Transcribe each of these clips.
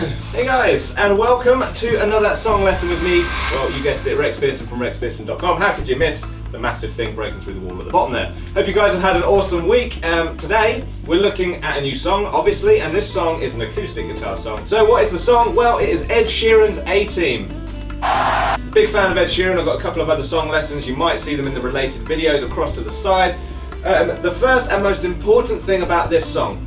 Hey guys, and welcome to another song lesson with me. Well, you guessed it, Rex Pearson from rexpearson.com. How could you miss the massive thing breaking through the wall at the bottom there? Hope you guys have had an awesome week. Today, we're looking at a new song, obviously, and this song is an acoustic guitar song. So what is the song? Well, it is Ed Sheeran's A-Team. Big fan of Ed Sheeran. I've got a couple of other song lessons. You might see them in the related videos across to the side. The first and most important thing about this song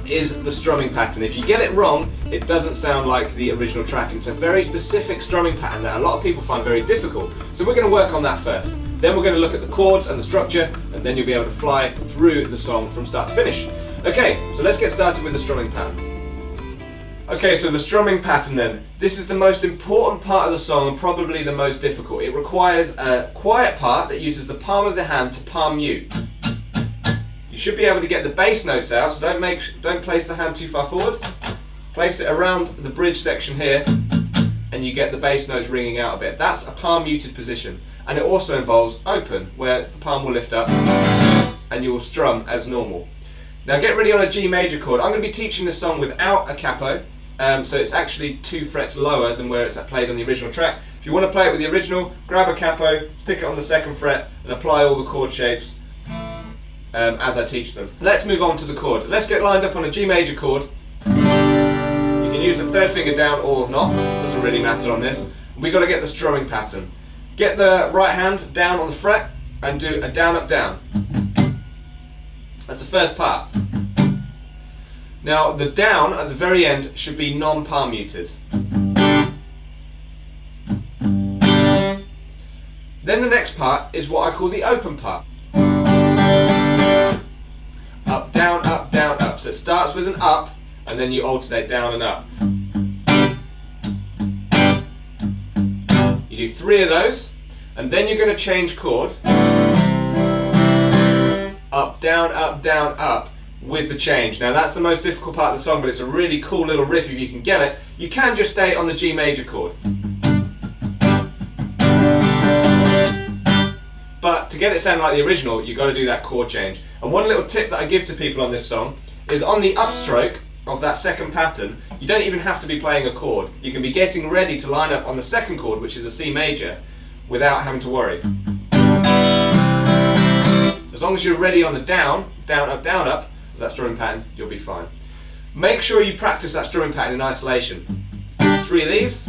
is the strumming pattern. If you get it wrong, it doesn't sound like the original track. It's a very specific strumming pattern that a lot of people find very difficult. So we're going to work on that first. Then we're going to look at the chords and the structure, and then you'll be able to fly through the song from start to finish. Okay, so let's get started with the strumming pattern. Okay, so the strumming pattern then. This is the most important part of the song and probably the most difficult. It requires a quiet part that uses the palm of the hand to palm mute. You should be able to get the bass notes out, so don't place the hand too far forward. Place it around the bridge section here, and you get the bass notes ringing out a bit. That's a palm muted position. And it also involves open, where the palm will lift up and you will strum as normal. Now get ready on a G major chord. I'm going to be teaching this song without a capo, so it's actually 2 frets lower than where it's played on the original track. If you want to play it with the original, grab a capo, stick it on the 2nd fret, and apply all the chord shapes as I teach them. Let's move on to the chord. Let's get lined up on a G major chord. You can use the 3rd finger down or not, doesn't really matter on this. We've got to get the strumming pattern. Get the right hand down on the fret and do a down, up, down. That's the first part. Now the down at the very end should be non-palm muted. Then the next part is what I call the open part. Up, down, up, down, up. So it starts with an up and then you alternate down and up. You do 3 of those and then you're going to change chord. Up, down, up with the change. Now that's the most difficult part of the song, but it's a really cool little riff if you can get it. You can just stay on the G major chord. But to get it sounding like the original, you've got to do that chord change. And one little tip that I give to people on this song is on the upstroke of that 2nd pattern, you don't even have to be playing a chord. You can be getting ready to line up on the 2nd chord, which is a C major, without having to worry. As long as you're ready on the down, down, up, that strumming pattern, you'll be fine. Make sure you practice that strumming pattern in isolation. 3 of these.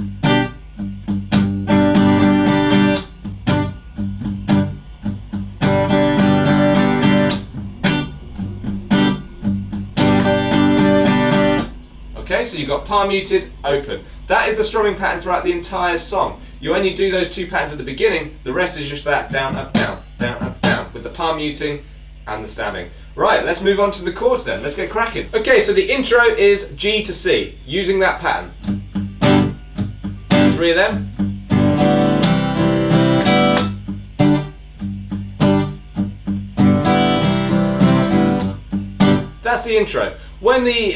Okay, so you've got palm muted, open. That is the strumming pattern throughout the entire song. You only do those 2 patterns at the beginning, the rest is just that down, up, down, with the palm muting and the stabbing. Right, let's move on to the chords then, let's get cracking. Okay, so the intro is G to C, using that pattern. 3 of them. That's the intro. When the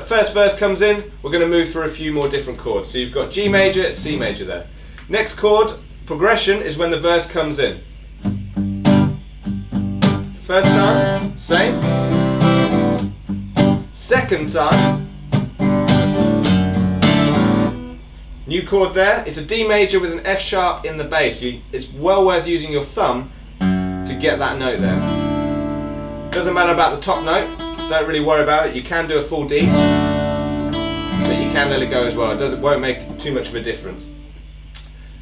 first verse comes in, we're going to move through a few more different chords. So you've got G major, C major there. Next chord, progression, is when the verse comes in. First time, same. Second time, new chord there. It's a D major with an F sharp in the bass. It's well worth using your thumb to get that note there. Doesn't matter about the top note. Don't really worry about it. You can do a full D, but you can let it go as well. It won't make too much of a difference.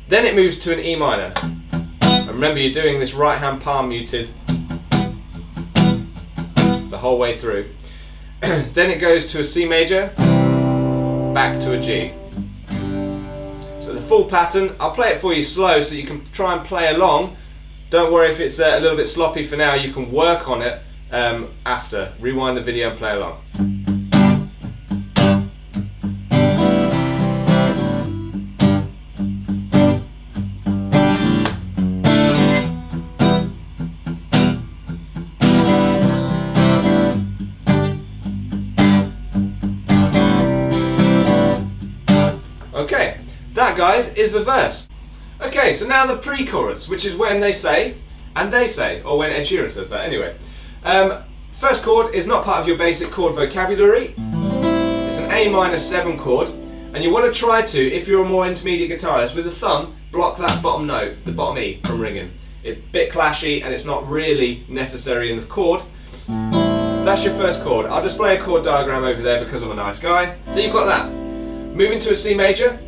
Then it moves to an E minor. And remember, you're doing this right hand palm muted the whole way through. Then it goes to a C major, back to a G. So the full pattern, I'll play it for you slow so you can try and play along. Don't worry if it's a little bit sloppy for now, you can work on it after. Rewind the video and play along. Okay, that guys is the verse. Okay, so now the pre-chorus, which is when they say, and they say, or when Ed Sheeran says that anyway. First chord is not part of your basic chord vocabulary. It's an A minor 7 chord, And you want to try to, if you're a more intermediate guitarist, with the thumb, block that bottom note, the bottom E, from ringing. It's a bit clashy and it's not really necessary in the chord. That's your first chord. I'll display a chord diagram over there because I'm a nice guy. So you've got that. Moving to a C major,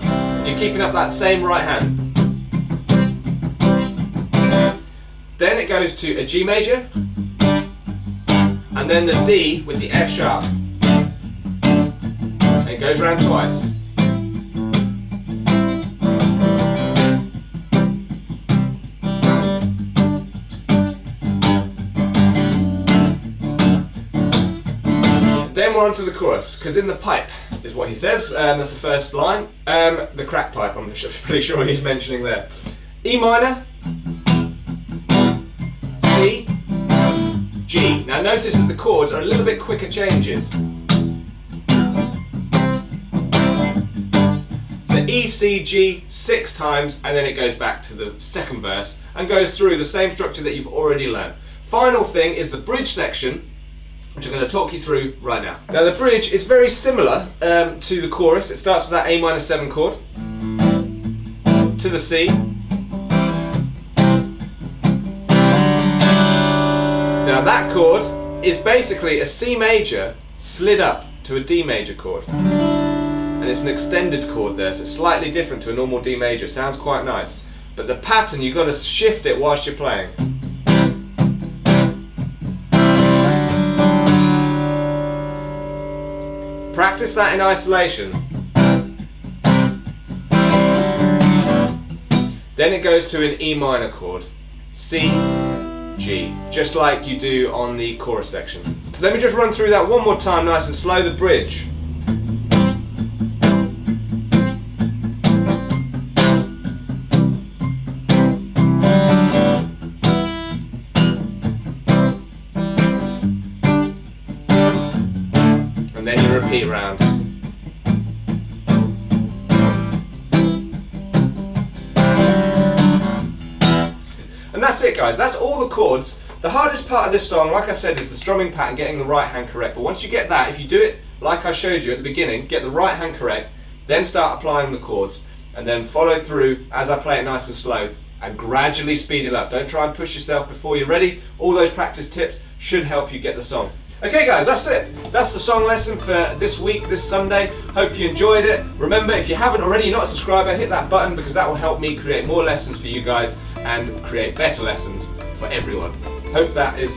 you're keeping up that same right hand. Then it goes to a G major, and then the D with the F sharp. And it goes around twice. Then we're on to the chorus, because in the pipe is what he says, that's the first line. The crack pipe, I'm pretty sure he's mentioning there. E minor, C, G. Now notice that the chords are a little bit quicker changes. So E, C, G 6 times, and then it goes back to the second verse and goes through the same structure that you've already learned. Final thing is the bridge section, which I'm going to talk you through right now. Now the bridge is very similar to the chorus. It starts with that A minor 7 chord, to the C. Now that chord is basically a C major slid up to a D major chord. And it's an extended chord there, so it's slightly different to a normal D major. Sounds quite nice. But the pattern, you've got to shift it whilst you're playing. Practice that in isolation. Then it goes to an E minor chord. C, G. Just like you do on the chorus section. So let me just run through that one more time nice and slow, the bridge. And then you repeat round. And that's it, guys. That's all the chords. The hardest part of this song, like I said, is the strumming pattern, getting the right hand correct. But once you get that, if you do it like I showed you at the beginning, get the right hand correct, then start applying the chords, and then follow through as I play it nice and slow, and gradually speed it up. Don't try and push yourself before you're ready. All those practice tips should help you get the song. Okay guys, that's it. That's the song lesson for this week, this Sunday. Hope you enjoyed it. Remember, if you haven't already, you're not a subscriber, hit that button because that will help me create more lessons for you guys and create better lessons for everyone. Hope that is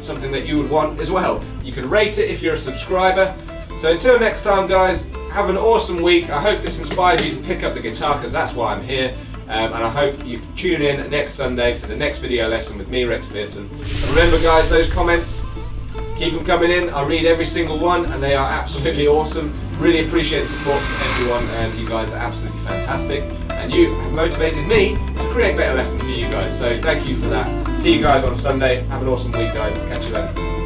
something that you would want as well. You can rate it if you're a subscriber. So until next time guys, have an awesome week. I hope this inspired you to pick up the guitar because that's why I'm here. And I hope you can tune in next Sunday for the next video lesson with me, Rex Pearson. And remember guys, those comments, keep them coming in. I read every single one and they are absolutely awesome. Really appreciate the support from everyone, and you guys are absolutely fantastic. And you have motivated me to create better lessons for you guys. So thank you for that. See you guys on Sunday. Have an awesome week guys. Catch you later.